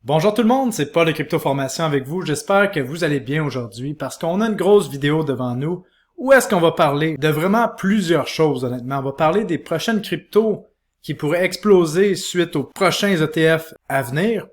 Bonjour tout le monde, c'est Paul de Crypto Formation avec vous. J'espère que vous allez bien aujourd'hui parce qu'on a une grosse vidéo devant nous où est-ce qu'on va parler de vraiment plusieurs choses honnêtement. On va parler des prochaines cryptos qui pourraient exploser suite aux prochains ETF à venir.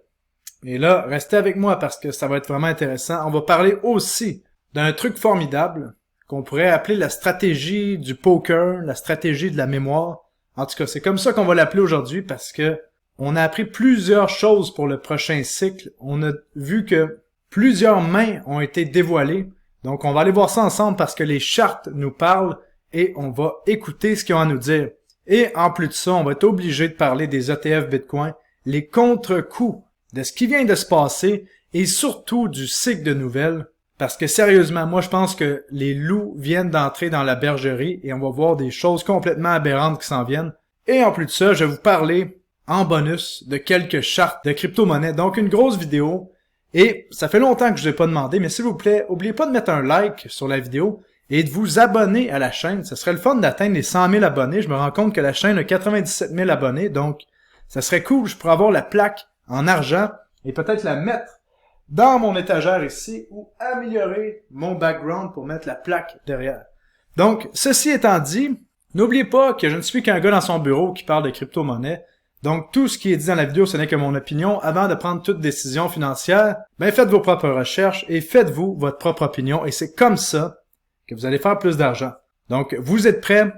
Et là, restez avec moi parce que ça va être vraiment intéressant. On va parler aussi d'un truc formidable qu'on pourrait appeler la stratégie du poker, la stratégie de la mémoire. En tout cas, c'est comme ça qu'on va l'appeler aujourd'hui parce que on a appris plusieurs choses pour le prochain cycle. On a vu que plusieurs mains ont été dévoilées. Donc, on va aller voir ça ensemble parce que les chartes nous parlent et on va écouter ce qu'ils ont à nous dire. Et en plus de ça, on va être obligé de parler des ETF Bitcoin, les contre-coups de ce qui vient de se passer et surtout du cycle de nouvelles. Parce que sérieusement, moi je pense que les loups viennent d'entrer dans la bergerie et on va voir des choses complètement aberrantes qui s'en viennent. Et en plus de ça, je vais vous parler en bonus de quelques chartes de crypto-monnaies. Donc une grosse vidéo. Et ça fait longtemps que je ne vous ai pas demandé, mais s'il vous plaît, n'oubliez pas de mettre un like sur la vidéo et de vous abonner à la chaîne. Ce serait le fun d'atteindre les 100 000 abonnés. Je me rends compte que la chaîne a 97 000 abonnés, donc ça serait cool. Je pourrais avoir la plaque en argent et peut-être la mettre dans mon étagère ici ou améliorer mon background pour mettre la plaque derrière. Donc, ceci étant dit, n'oubliez pas que je ne suis qu'un gars dans son bureau qui parle de crypto-monnaie. Donc, tout ce qui est dit dans la vidéo, ce n'est que mon opinion. Avant de prendre toute décision financière, faites vos propres recherches et faites-vous votre propre opinion. Et c'est comme ça que vous allez faire plus d'argent. Donc, vous êtes prêts?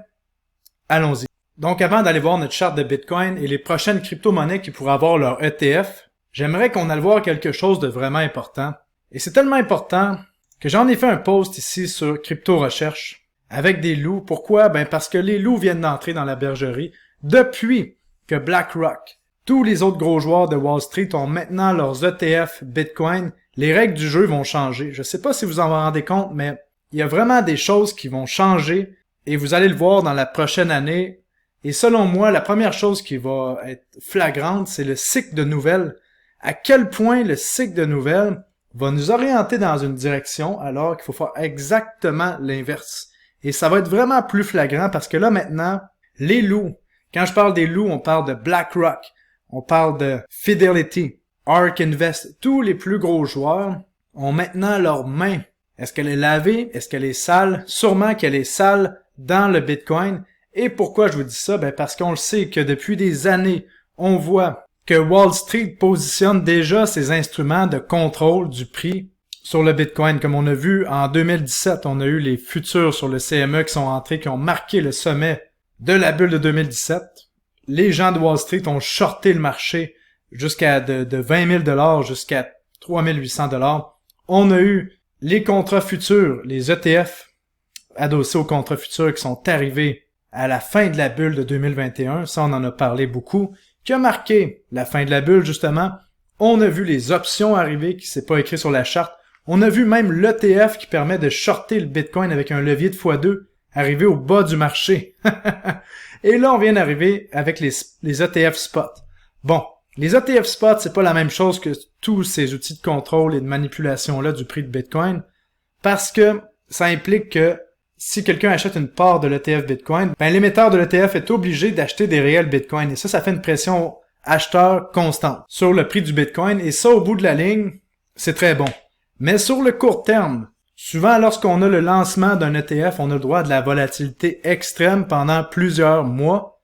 Allons-y. Donc, avant d'aller voir notre charte de Bitcoin et les prochaines crypto-monnaies qui pourraient avoir leur ETF, j'aimerais qu'on aille voir quelque chose de vraiment important. Et c'est tellement important que j'en ai fait un post ici sur Crypto Recherche avec des loups. Pourquoi? Parce que les loups viennent d'entrer dans la bergerie depuis que BlackRock, tous les autres gros joueurs de Wall Street ont maintenant leurs ETF Bitcoin. Les règles du jeu vont changer. Je sais pas si vous en rendez compte, mais il y a vraiment des choses qui vont changer et vous allez le voir dans la prochaine année. Et selon moi, la première chose qui va être flagrante, c'est le cycle de nouvelles. À quel point le cycle de nouvelles va nous orienter dans une direction alors qu'il faut faire exactement l'inverse. Et ça va être vraiment plus flagrant parce que là maintenant, les loups, quand je parle des loups, on parle de BlackRock, on parle de Fidelity, ARK Invest, tous les plus gros joueurs ont maintenant leur main. Est-ce qu'elle est lavée? Est-ce qu'elle est sale? Sûrement qu'elle est sale dans le Bitcoin. Et pourquoi je vous dis ça? Parce qu'on le sait que depuis des années, on voit que Wall Street positionne déjà ses instruments de contrôle du prix sur le Bitcoin. Comme on a vu en 2017, on a eu les futurs sur le CME qui sont entrés, qui ont marqué le sommet de la bulle de 2017. Les gens de Wall Street ont shorté le marché jusqu'à de 20 000 $ jusqu'à 3 800 $. On a eu les contrats futurs, les ETF adossés aux contrats futurs qui sont arrivés à la fin de la bulle de 2021. Ça, on en a parlé beaucoup. Qui a marqué la fin de la bulle, justement. On a vu les options arriver, qui s'est pas écrit sur la charte. On a vu même l'ETF qui permet de shorter le Bitcoin avec un levier de x2, arriver au bas du marché. Et là, on vient d'arriver avec les ETF spot. Bon, les ETF spot, c'est pas la même chose que tous ces outils de contrôle et de manipulation-là du prix de Bitcoin, parce que ça implique que si quelqu'un achète une part de l'ETF Bitcoin, l'émetteur de l'ETF est obligé d'acheter des réels Bitcoin. Et ça fait une pression acheteur constante sur le prix du Bitcoin. Et ça, au bout de la ligne, c'est très bon. Mais sur le court terme, souvent lorsqu'on a le lancement d'un ETF, on a le droit à de la volatilité extrême pendant plusieurs mois.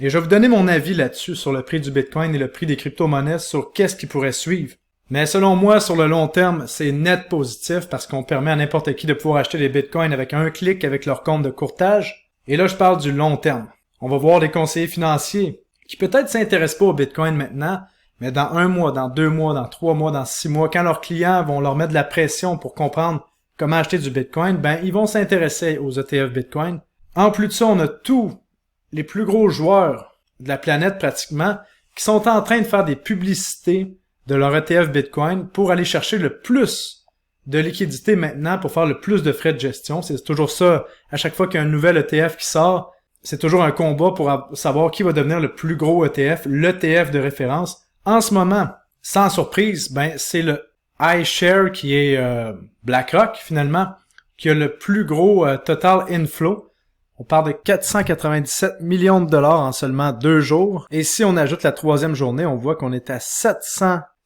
Et je vais vous donner mon avis là-dessus sur le prix du Bitcoin et le prix des crypto-monnaies sur qu'est-ce qui pourrait suivre. Mais selon moi, sur le long terme, c'est net positif parce qu'on permet à n'importe qui de pouvoir acheter des bitcoins avec un clic avec leur compte de courtage. Et là, je parle du long terme. On va voir les conseillers financiers qui peut-être s'intéressent pas au bitcoin maintenant, mais dans 1 mois, dans 2 mois, dans 3 mois, dans 6 mois, quand leurs clients vont leur mettre de la pression pour comprendre comment acheter du bitcoin, ils vont s'intéresser aux ETF bitcoin. En plus de ça, on a tous les plus gros joueurs de la planète pratiquement qui sont en train de faire des publicités de leur ETF Bitcoin pour aller chercher le plus de liquidité maintenant pour faire le plus de frais de gestion. C'est toujours ça, à chaque fois qu'il y a un nouvel ETF qui sort, c'est toujours un combat pour savoir qui va devenir le plus gros ETF, l'ETF de référence. En ce moment, sans surprise, c'est le iShare qui est BlackRock finalement, qui a le plus gros total inflow. On parle de 497 millions de dollars en seulement 2 jours. Et si on ajoute la 3e journée, on voit qu'on est à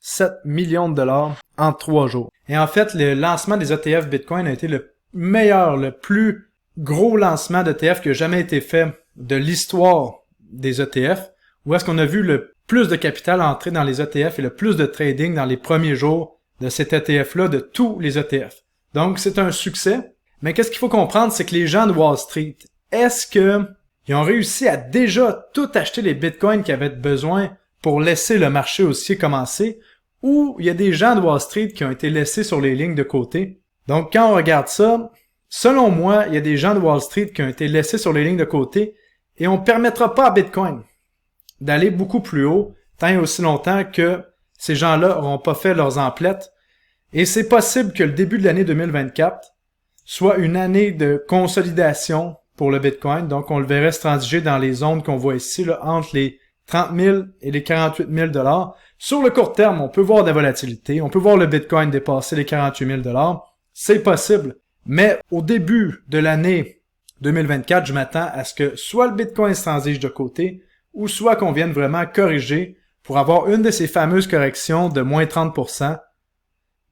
7 millions de dollars en 3 jours. Et en fait, le lancement des ETF Bitcoin a été le meilleur, le plus gros lancement d'ETF qui a jamais été fait de l'histoire des ETF, où est-ce qu'on a vu le plus de capital entrer dans les ETF et le plus de trading dans les premiers jours de cet ETF-là, de tous les ETF. Donc, c'est un succès. Mais qu'est-ce qu'il faut comprendre, c'est que les gens de Wall Street, est-ce que ils ont réussi à déjà tout acheter les bitcoins qu'ils avaient besoin pour laisser le marché haussier commencer, ou il y a des gens de Wall Street qui ont été laissés sur les lignes de côté? Donc, quand on regarde ça, selon moi, il y a des gens de Wall Street qui ont été laissés sur les lignes de côté et on ne permettra pas à Bitcoin d'aller beaucoup plus haut tant et aussi longtemps que ces gens-là n'auront pas fait leurs emplettes. Et c'est possible que le début de l'année 2024 soit une année de consolidation pour le Bitcoin. Donc, on le verrait se transiger dans les zones qu'on voit ici, là, entre les 30 000 et les 48 000 $. Sur le court terme, on peut voir de la volatilité. On peut voir le Bitcoin dépasser les 48 000 $. C'est possible. Mais au début de l'année 2024, je m'attends à ce que soit le Bitcoin se transige de côté, ou soit qu'on vienne vraiment corriger pour avoir une de ces fameuses corrections de moins 30%.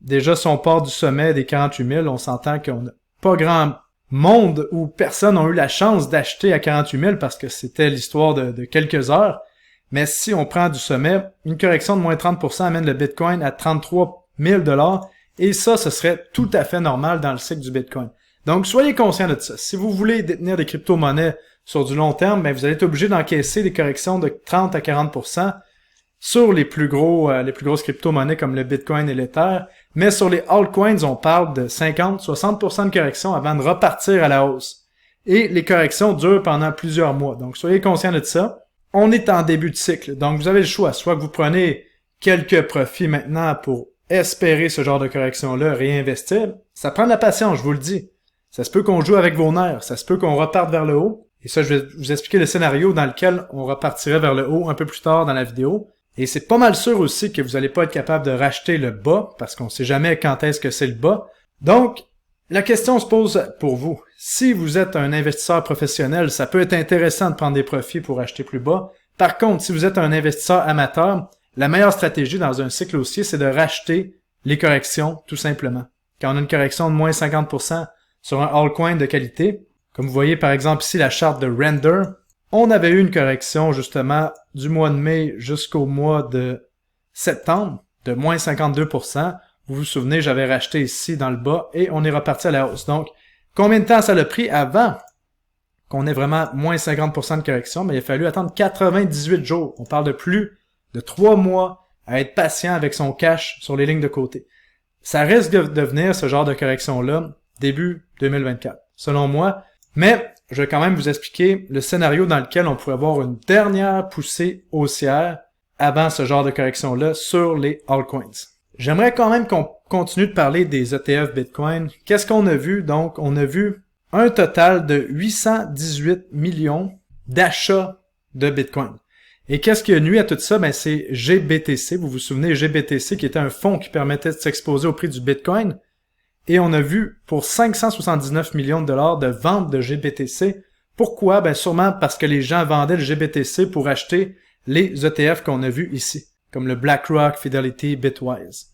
Déjà, si on part du sommet des 48 000, on s'entend qu'on n'a pas grand monde où personne n'a eu la chance d'acheter à 48 000 parce que c'était l'histoire de quelques heures. Mais si on prend du sommet, une correction de moins 30% amène le Bitcoin à 33 000 $. Et ça, ce serait tout à fait normal dans le cycle du Bitcoin. Donc, soyez conscients de ça. Si vous voulez détenir des crypto-monnaies sur du long terme, ben, vous allez être obligé d'encaisser des corrections de 30 à 40% sur les plus grosses crypto-monnaies comme le Bitcoin et l'Ether. Mais sur les altcoins, on parle de 50-60% de corrections avant de repartir à la hausse. Et les corrections durent pendant plusieurs mois. Donc, soyez conscients de ça. On est en début de cycle. Donc, vous avez le choix. Soit que vous prenez quelques profits maintenant pour espérer ce genre de correction-là, réinvestir. Ça prend de la patience, je vous le dis. Ça se peut qu'on joue avec vos nerfs. Ça se peut qu'on reparte vers le haut. Et ça, je vais vous expliquer le scénario dans lequel on repartirait vers le haut un peu plus tard dans la vidéo. Et c'est pas mal sûr aussi que vous n'allez pas être capable de racheter le bas, parce qu'on sait jamais quand est-ce que c'est le bas. Donc, la question se pose pour vous. Si vous êtes un investisseur professionnel, ça peut être intéressant de prendre des profits pour acheter plus bas. Par contre, si vous êtes un investisseur amateur, la meilleure stratégie dans un cycle haussier, c'est de racheter les corrections, tout simplement. Quand on a une correction de moins 50% sur un altcoin de qualité, comme vous voyez par exemple ici la charte de Render, on avait eu une correction justement du mois de mai jusqu'au mois de septembre de moins 52%. Vous vous souvenez, j'avais racheté ici dans le bas et on est reparti à la hausse. Donc, combien de temps ça l'a pris avant qu'on ait vraiment moins 50% de correction? Mais il a fallu attendre 98 jours. On parle de plus de 3 mois à être patient avec son cash sur les lignes de côté. Ça risque de venir, ce genre de correction-là, début 2024, selon moi. Mais je vais quand même vous expliquer le scénario dans lequel on pourrait avoir une dernière poussée haussière avant ce genre de correction-là sur les altcoins. J'aimerais quand même qu'on continue de parler des ETF Bitcoin. Qu'est-ce qu'on a vu? Donc, on a vu un total de 818 millions d'achats de Bitcoin. Et qu'est-ce qui a nuit à tout ça? Ben, c'est GBTC. Vous vous souvenez, GBTC qui était un fonds qui permettait de s'exposer au prix du Bitcoin. Et on a vu pour 579 millions de dollars de vente de GBTC. Pourquoi? Ben, sûrement parce que les gens vendaient le GBTC pour acheter les ETF qu'on a vus ici, comme le BlackRock, Fidelity, Bitwise.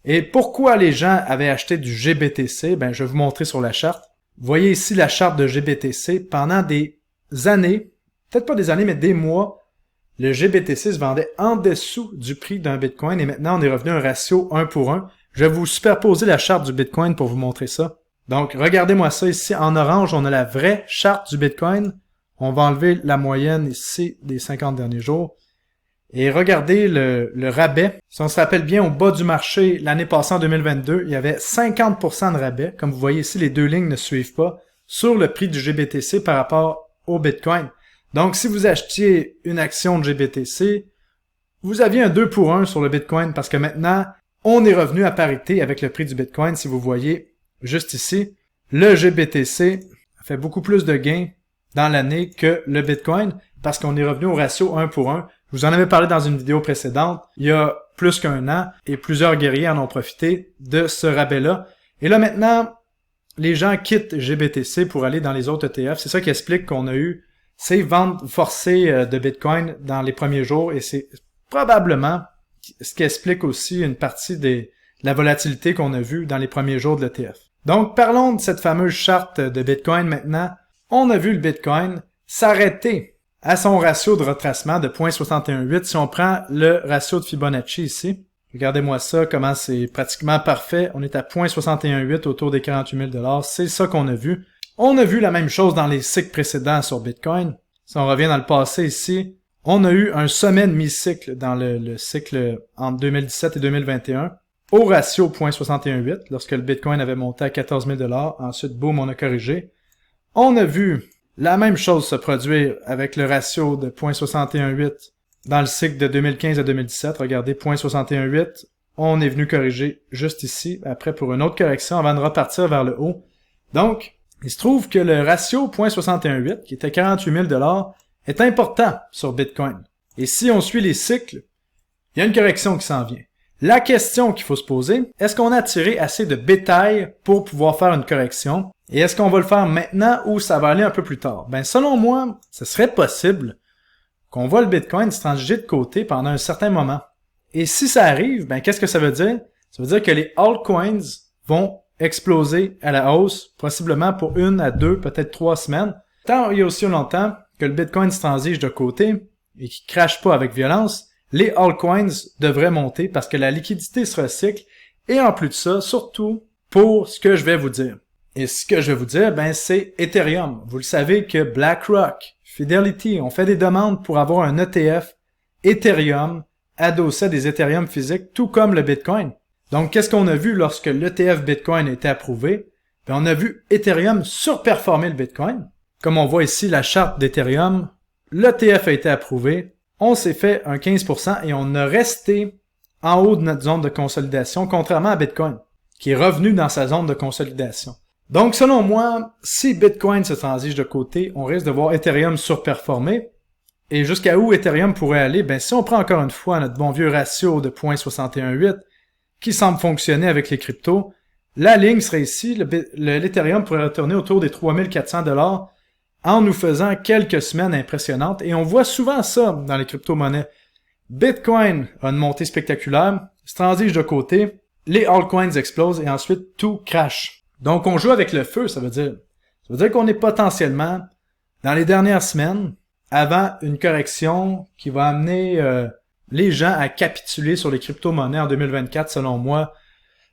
Et pourquoi les gens avaient acheté du GBTC? Ben, je vais vous montrer sur la charte. Vous voyez ici la charte de GBTC. Pendant des années, peut-être pas des années, mais des mois, le GBTC se vendait en dessous du prix d'un Bitcoin et maintenant on est revenu à un ratio 1 pour 1. Je vais vous superposer la charte du Bitcoin pour vous montrer ça. Donc, regardez-moi ça ici. En orange, on a la vraie charte du Bitcoin. On va enlever la moyenne ici des 50 derniers jours. Et regardez le rabais. Si on se rappelle bien, au bas du marché, l'année passée en 2022, il y avait 50% de rabais. Comme vous voyez ici, les deux lignes ne suivent pas sur le prix du GBTC par rapport au Bitcoin. Donc, si vous achetiez une action de GBTC, vous aviez un 2 pour 1 sur le Bitcoin parce que maintenant, on est revenu à parité avec le prix du Bitcoin. Si vous voyez juste ici, le GBTC a fait beaucoup plus de gains dans l'année que le Bitcoin parce qu'on est revenu au ratio 1 pour 1. Je vous en avais parlé dans une vidéo précédente, il y a plus qu'un an, et plusieurs guerriers en ont profité de ce rabais-là. Et là maintenant, les gens quittent GBTC pour aller dans les autres ETF. C'est ça qui explique qu'on a eu ces ventes forcées de Bitcoin dans les premiers jours, et c'est probablement ce qui explique aussi une partie de la volatilité qu'on a vue dans les premiers jours de l'ETF. Donc, parlons de cette fameuse charte de Bitcoin maintenant. On a vu le Bitcoin s'arrêter à son ratio de retracement de 0.618 si on prend le ratio de Fibonacci ici. Regardez-moi ça, comment c'est pratiquement parfait. On est à 0.618 autour des 48 000 $. C'est ça qu'on a vu. On a vu la même chose dans les cycles précédents sur Bitcoin. Si on revient dans le passé ici, on a eu un sommet de mi-cycle dans le cycle entre 2017 et 2021 au ratio 0.618 lorsque le Bitcoin avait monté à 14 000 $. Ensuite, boum, on a corrigé. On a vu la même chose se produire avec le ratio de 0.618 dans le cycle de 2015 à 2017. Regardez, 0.618, on est venu corriger juste ici, après pour une autre correction avant de repartir vers le haut. Donc, il se trouve que le ratio 0.618, qui était 48 000 $, est important sur Bitcoin. Et si on suit les cycles, il y a une correction qui s'en vient. La question qu'il faut se poser, est-ce qu'on a tiré assez de bétail pour pouvoir faire une correction? Et est-ce qu'on va le faire maintenant ou ça va aller un peu plus tard? Ben, selon moi, ce serait possible qu'on voit le Bitcoin se transiger de côté pendant un certain moment. Et si ça arrive, ben, qu'est-ce que ça veut dire? Ça veut dire que les altcoins vont exploser à la hausse, possiblement pour 1 à 2, peut-être 3 semaines. Tant il y a aussi longtemps que le Bitcoin se transige de côté et qu'il crache pas avec violence, les altcoins devraient monter parce que la liquidité se recycle et en plus de ça, surtout pour ce que je vais vous dire. Et ce que je vais vous dire, ben, c'est Ethereum. Vous le savez que BlackRock, Fidelity ont fait des demandes pour avoir un ETF Ethereum adossé à des Ethereum physiques, tout comme le Bitcoin. Donc, qu'est-ce qu'on a vu lorsque l'ETF Bitcoin a été approuvé? Ben, on a vu Ethereum surperformer le Bitcoin. Comme on voit ici, la charte d'Ethereum, l'ETF a été approuvé, on s'est fait un 15% et on a resté en haut de notre zone de consolidation, contrairement à Bitcoin, qui est revenu dans sa zone de consolidation. Donc, selon moi, si Bitcoin se transige de côté, on risque de voir Ethereum surperformer. Et jusqu'à où Ethereum pourrait aller? Ben, si on prend encore une fois notre bon vieux ratio de 0.618, qui semble fonctionner avec les cryptos, la ligne serait ici, l'Ethereum pourrait retourner autour des 3400 $ en nous faisant quelques semaines impressionnantes. Et on voit souvent ça dans les crypto-monnaies. Bitcoin a une montée spectaculaire, se transige de côté, les altcoins explosent et ensuite tout crash. Donc on joue avec le feu, ça veut dire qu'on est potentiellement, dans les dernières semaines, avant une correction qui va amener les gens à capituler sur les crypto-monnaies en 2024 selon moi.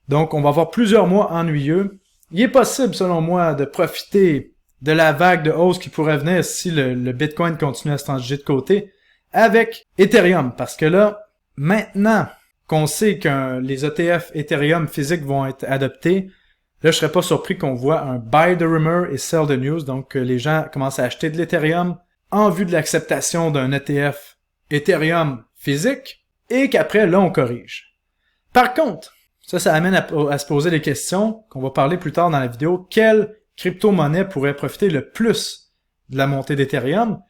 Donc on va avoir plusieurs mois ennuyeux. Il est possible selon moi de profiter de la vague de hausse qui pourrait venir si le Bitcoin continue à se transiger de côté avec Ethereum. Parce que là, maintenant qu'on sait que les ETF Ethereum physiques vont être adoptés, là je serais pas surpris qu'on voit un buy the rumor et sell the news. Donc les gens commencent à acheter de l'Ethereum en vue de l'acceptation d'un ETF Ethereum physique et qu'après là on corrige. Par contre, ça amène à se poser des questions qu'on va parler plus tard dans la vidéo. Quelle crypto-monnaie pourrait profiter le plus de la montée d'Ethereum?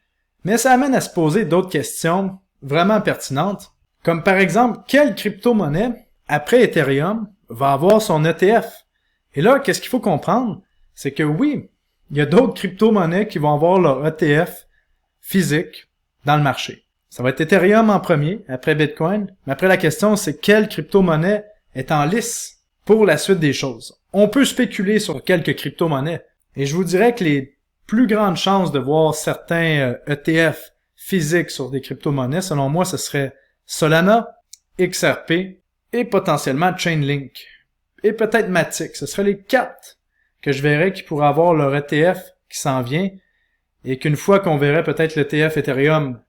Mais ça amène à se poser d'autres questions vraiment pertinentes. Comme par exemple, quelle crypto-monnaie, après Ethereum, va avoir son ETF? Et là, qu'est-ce qu'il faut comprendre? C'est que oui, il y a d'autres crypto-monnaies qui vont avoir leur ETF physique dans le marché. Ça va être Ethereum en premier, après Bitcoin. Mais après la question, c'est quelle crypto-monnaie est en lice pour la suite des choses. On peut spéculer sur quelques crypto-monnaies. Et je vous dirais que les plus grandes chances de voir certains ETF physiques sur des crypto-monnaies, selon moi, ce serait Solana, XRP et potentiellement Chainlink. Et peut-être Matic. Ce seraient les 4 que je verrais qui pourraient avoir leur ETF qui s'en vient et qu'une fois qu'on verrait peut-être l'ETF Ethereum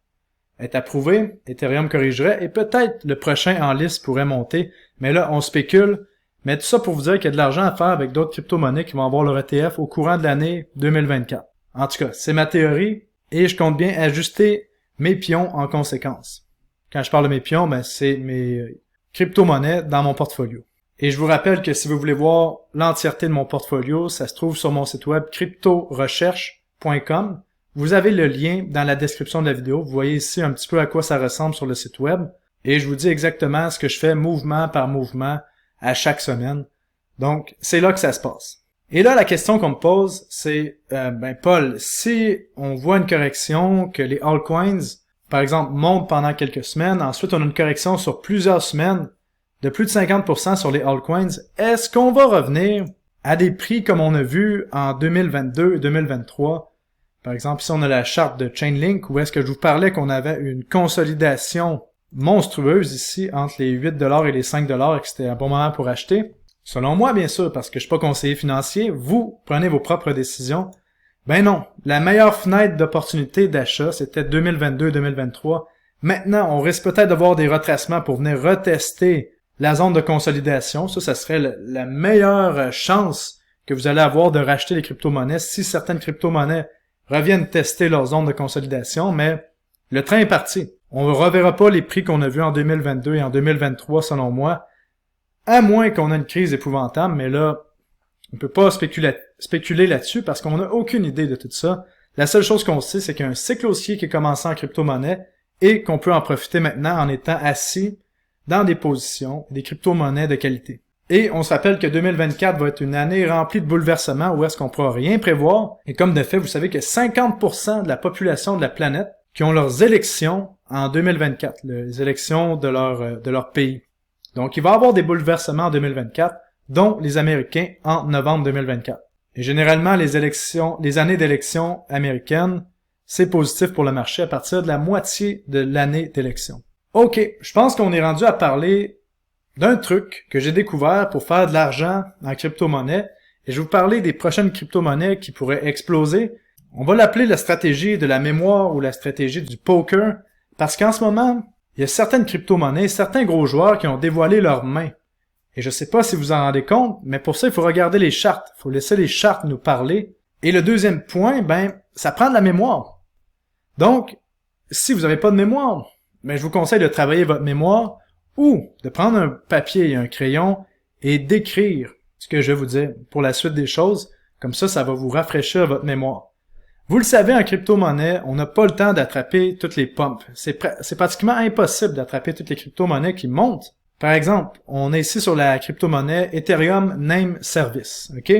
être approuvé, Ethereum corrigerait et peut-être le prochain en liste pourrait monter. Mais là, on spécule. Mais tout ça pour vous dire qu'il y a de l'argent à faire avec d'autres crypto-monnaies qui vont avoir leur ETF au courant de l'année 2024. En tout cas, c'est ma théorie et je compte bien ajuster mes pions en conséquence. Quand je parle de mes pions, ben c'est mes crypto-monnaies dans mon portfolio. Et je vous rappelle que si vous voulez voir l'entièreté de mon portfolio, ça se trouve sur mon site web cryptorecherche.com. Vous avez le lien dans la description de la vidéo. Vous voyez ici un petit peu à quoi ça ressemble sur le site web. Et je vous dis exactement ce que je fais mouvement par mouvement à chaque semaine. Donc, c'est là que ça se passe. Et là, la question qu'on me pose, c'est, Paul, si on voit une correction, que les altcoins par exemple, monte pendant quelques semaines, ensuite on a une correction sur plusieurs semaines de plus de 50% sur les altcoins, est-ce qu'on va revenir à des prix comme on a vu en 2022 et 2023? Par exemple, ici on a la charte de Chainlink, où est-ce que je vous parlais qu'on avait une consolidation monstrueuse ici entre les 8$ et les 5$ et que c'était un bon moment pour acheter. Selon moi, bien sûr, parce que je suis pas conseiller financier, vous prenez vos propres décisions. Ben non, la meilleure fenêtre d'opportunité d'achat, c'était 2022-2023. Maintenant, on risque peut-être d'avoir des retracements pour venir retester la zone de consolidation. Ça serait la meilleure chance que vous allez avoir de racheter les crypto-monnaies si certaines crypto-monnaies reviennent tester leur zone de consolidation, mais le train est parti. On ne reverra pas les prix qu'on a vus en 2022 et en 2023, selon moi, à moins qu'on ait une crise épouvantable, mais là, on peut pas spéculer là-dessus parce qu'on n'a aucune idée de tout ça. La seule chose qu'on sait, c'est qu'il y a un cycle haussier qui est commencé en crypto-monnaie et qu'on peut en profiter maintenant en étant assis dans des positions, des crypto-monnaies de qualité. Et on se rappelle que 2024 va être une année remplie de bouleversements où est-ce qu'on pourra rien prévoir. Et comme de fait, vous savez que 50% de la population de la planète qui ont leurs élections en 2024, les élections de leur pays. Donc, il va y avoir des bouleversements en 2024, dont les Américains en novembre 2024. Et généralement, les années d'élections américaines, c'est positif pour le marché à partir de la moitié de l'année d'élection. OK, je pense qu'on est rendu à parler d'un truc que j'ai découvert pour faire de l'argent en crypto-monnaie, et je vais vous parler des prochaines crypto-monnaies qui pourraient exploser. On va l'appeler la stratégie de la mémoire ou la stratégie du poker, parce qu'en ce moment, il y a certaines crypto-monnaies, certains gros joueurs qui ont dévoilé leurs mains. Et je sais pas si vous en rendez compte, mais pour ça, il faut regarder les chartes. Il faut laisser les chartes nous parler. Et le deuxième point, ça prend de la mémoire. Donc, si vous n'avez pas de mémoire, je vous conseille de travailler votre mémoire ou de prendre un papier et un crayon et d'écrire ce que je vais vous dire pour la suite des choses. Comme ça va vous rafraîchir votre mémoire. Vous le savez, en crypto-monnaie, on n'a pas le temps d'attraper toutes les pumps. C'est pratiquement impossible d'attraper toutes les crypto-monnaies qui montent. Par exemple, on est ici sur la crypto-monnaie Ethereum Name Service. OK?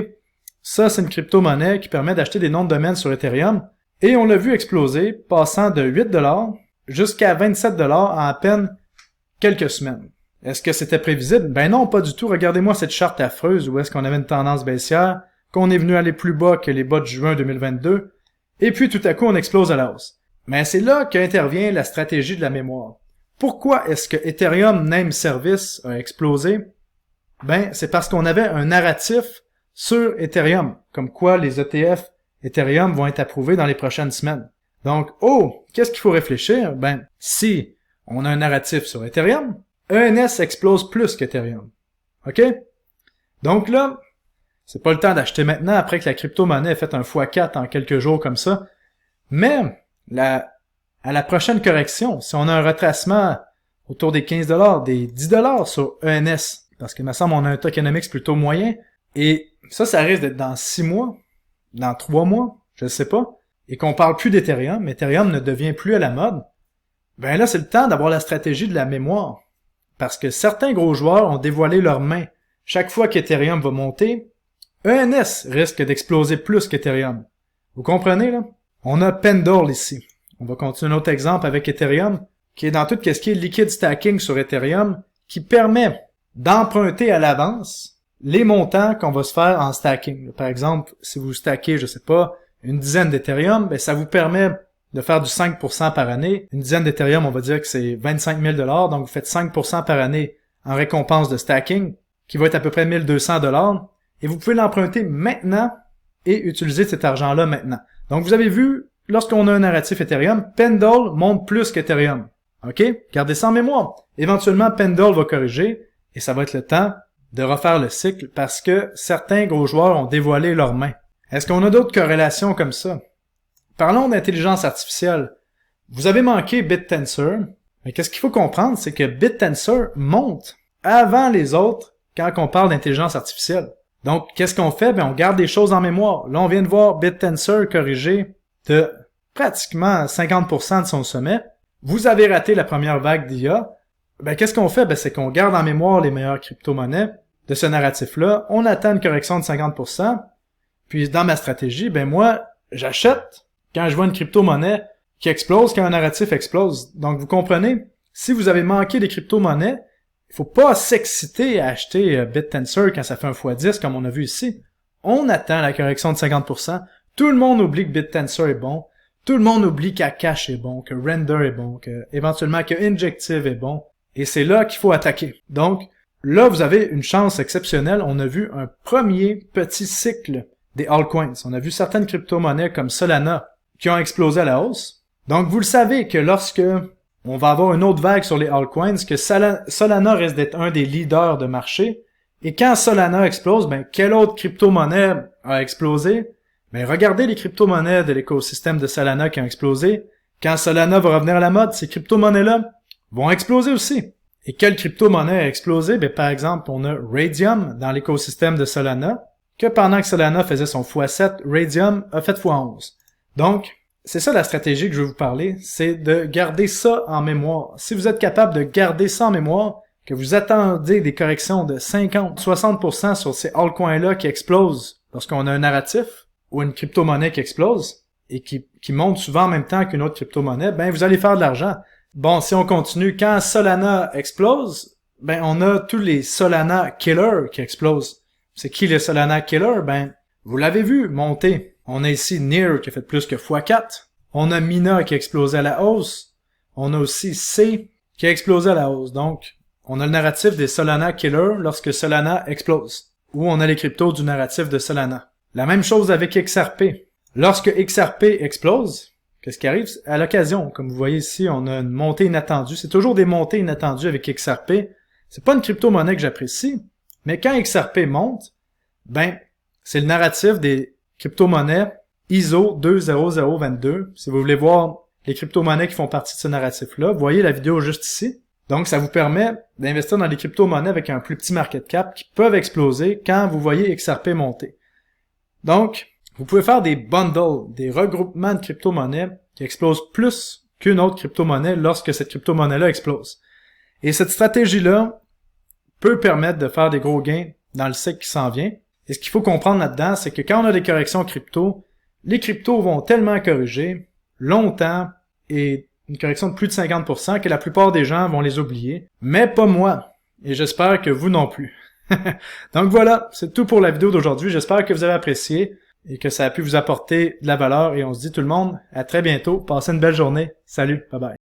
Ça, c'est une crypto-monnaie qui permet d'acheter des noms de domaine sur Ethereum. Et on l'a vu exploser, passant de 8$ jusqu'à 27$ en à peine quelques semaines. Est-ce que c'était prévisible? Ben non, pas du tout. Regardez-moi cette charte affreuse où est-ce qu'on avait une tendance baissière, qu'on est venu aller plus bas que les bas de juin 2022, et puis tout à coup on explose à la hausse. Mais c'est là qu'intervient la stratégie de la mémoire. Pourquoi est-ce que Ethereum Name Service a explosé? C'est parce qu'on avait un narratif sur Ethereum, comme quoi les ETF Ethereum vont être approuvés dans les prochaines semaines. Donc, qu'est-ce qu'il faut réfléchir? Si on a un narratif sur Ethereum, ENS explose plus qu'Ethereum. OK? Donc là, c'est pas le temps d'acheter maintenant après que la crypto-monnaie ait fait un x4 en quelques jours comme ça. Mais, à la prochaine correction, si on a un retracement autour des 15$, des 10$ sur ENS, parce qu'il me semble qu'on a un tokenomics plutôt moyen, et ça risque d'être dans 6 mois, dans 3 mois, je sais pas, et qu'on parle plus d'Ethereum, Ethereum ne devient plus à la mode, là c'est le temps d'avoir la stratégie de la mémoire. Parce que certains gros joueurs ont dévoilé leurs mains. Chaque fois qu'Ethereum va monter, ENS risque d'exploser plus qu'Ethereum. Vous comprenez, là? On a Pendle ici. On va continuer un autre exemple avec Ethereum, qui est dans tout ce qui est liquid stacking sur Ethereum, qui permet d'emprunter à l'avance les montants qu'on va se faire en stacking. Par exemple, si vous stackez, je sais pas, une dizaine d'Ethereum, ça vous permet de faire du 5% par année. Une dizaine d'Ethereum, on va dire que c'est 25 000$, donc vous faites 5% par année en récompense de stacking, qui va être à peu près 1200$, et vous pouvez l'emprunter maintenant et utiliser cet argent-là maintenant. Donc vous avez vu, lorsqu'on a un narratif Ethereum, Pendle monte plus qu'Ethereum. OK? Gardez ça en mémoire. Éventuellement, Pendle va corriger, et ça va être le temps de refaire le cycle parce que certains gros joueurs ont dévoilé leurs mains. Est-ce qu'on a d'autres corrélations comme ça? Parlons d'intelligence artificielle. Vous avez manqué BitTensor, mais qu'est-ce qu'il faut comprendre, c'est que BitTensor monte avant les autres quand on parle d'intelligence artificielle. Donc, qu'est-ce qu'on fait? On garde des choses en mémoire. Là, on vient de voir BitTensor corriger de pratiquement 50% de son sommet. Vous avez raté la première vague d'IA. Qu'est-ce qu'on fait? C'est qu'on garde en mémoire les meilleures crypto-monnaies de ce narratif-là. On attend une correction de 50%. Puis, dans ma stratégie, moi, j'achète quand je vois une crypto-monnaie qui explose quand un narratif explose. Donc, vous comprenez, si vous avez manqué des crypto-monnaies, il faut pas s'exciter à acheter BitTensor quand ça fait un x10, comme on a vu ici. On attend la correction de 50%. Tout le monde oublie que BitTensor est bon. Tout le monde oublie qu'Akash est bon, que Render est bon, que éventuellement que Injective est bon. Et c'est là qu'il faut attaquer. Donc, là, vous avez une chance exceptionnelle. On a vu un premier petit cycle des altcoins. On a vu certaines crypto-monnaies comme Solana qui ont explosé à la hausse. Donc, vous le savez que lorsque on va avoir une autre vague sur les altcoins, que Solana risque d'être un des leaders de marché. Et quand Solana explose, ben, quelle autre crypto-monnaie a explosé? Ben, regardez les crypto-monnaies de l'écosystème de Solana qui ont explosé. Quand Solana va revenir à la mode, ces crypto-monnaies-là vont exploser aussi. Et quelle crypto-monnaie a explosé? Ben, par exemple, on a Raydium dans l'écosystème de Solana, que pendant que Solana faisait son x7, Raydium a fait x11. Donc, c'est ça la stratégie que je vais vous parler, c'est de garder ça en mémoire. Si vous êtes capable de garder ça en mémoire, que vous attendez des corrections de 50-60% sur ces altcoins-là qui explosent lorsqu'on a un narratif ou une crypto-monnaie qui explose et qui monte souvent en même temps qu'une autre crypto-monnaie, ben vous allez faire de l'argent. Bon, si on continue, quand Solana explose, ben on a tous les Solana Killers qui explosent. C'est qui les Solana Killers? Ben, vous l'avez vu monter. On a ici Near qui a fait plus que x4. On a Mina qui a explosé à la hausse. On a aussi C qui a explosé à la hausse. Donc, on a le narratif des Solana Killers lorsque Solana explose. Ou on a les cryptos du narratif de Solana. La même chose avec XRP. Lorsque XRP explose, qu'est-ce qui arrive? À l'occasion, comme vous voyez ici, on a une montée inattendue. C'est toujours des montées inattendues avec XRP. C'est pas une crypto-monnaie que j'apprécie. Mais quand XRP monte, ben, c'est le narratif des crypto-monnaies ISO 20022. Si vous voulez voir les crypto-monnaies qui font partie de ce narratif-là, vous voyez la vidéo juste ici. Donc, ça vous permet d'investir dans les crypto-monnaies avec un plus petit market cap qui peuvent exploser quand vous voyez XRP monter. Donc, vous pouvez faire des bundles, des regroupements de crypto-monnaies qui explosent plus qu'une autre crypto-monnaie lorsque cette crypto-monnaie-là explose. Et cette stratégie-là peut permettre de faire des gros gains dans le cycle qui s'en vient. Et ce qu'il faut comprendre là-dedans, c'est que quand on a des corrections crypto, les cryptos vont tellement corriger longtemps et une correction de plus de 50% que la plupart des gens vont les oublier. Mais pas moi. Et j'espère que vous non plus. Donc voilà, c'est tout pour la vidéo d'aujourd'hui. J'espère que vous avez apprécié et que ça a pu vous apporter de la valeur. Et on se dit tout le monde, à très bientôt. Passez une belle journée. Salut, bye bye.